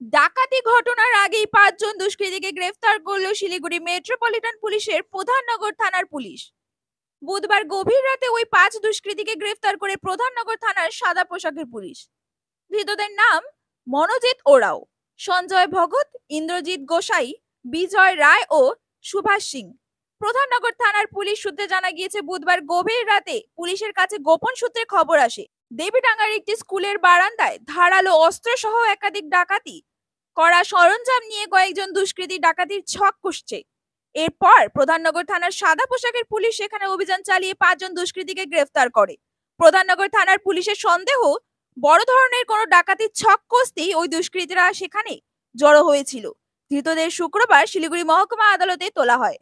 ডাকাতি ঘটনার আগেই ৫ জন দুষ্কৃতীকে গ্রেফতার করল শিলিগুড়ি মেট্রোপলিটন পুলিশের প্রধাননগর থানার পুলিশ। বুধবার গভীর রাতে ওই ৫ দুষ্কৃতীকে গ্রেফতার করে প্রধাননগর থানার সাদা পোশাকের পুলিশ। ধৃতদের নাম মনোজিৎ ওরাও, সঞ্জয় ভগত, ইন্দ্রজিৎ গোসাই, বিজয় রায় ও সুভাষ সিং। প্রধাননগর থানার পুলিশ সূত্রে জানা গিয়েছে, বুধবার গভীর রাতে পুলিশের কাছে গোপন সূত্রে খবর আসে দেবীডাঙ্গার একটি স্কুলের বারান্দায় ধারালো অস্ত্র সহ একাধিক ডাকাতি করা সরঞ্জাম নিয়ে কয়েকজন দুষ্কৃতী ডাকাতির ছক কষছে। এরপর প্রধাননগর থানার সাদা পোশাকের পুলিশ সেখানে অভিযান চালিয়ে ৫ জন দুষ্কৃতীকে গ্রেফতার করে। প্রধাননগর থানার পুলিশের সন্দেহ, বড় ধরনের কোনো ডাকাতির ছক কষতেই ওই দুষ্কৃতীরা সেখানে জড়ো হয়েছিল। ধৃতদের শুক্রবার শিলিগুড়ি মহকুমা আদালতে তোলা হয়।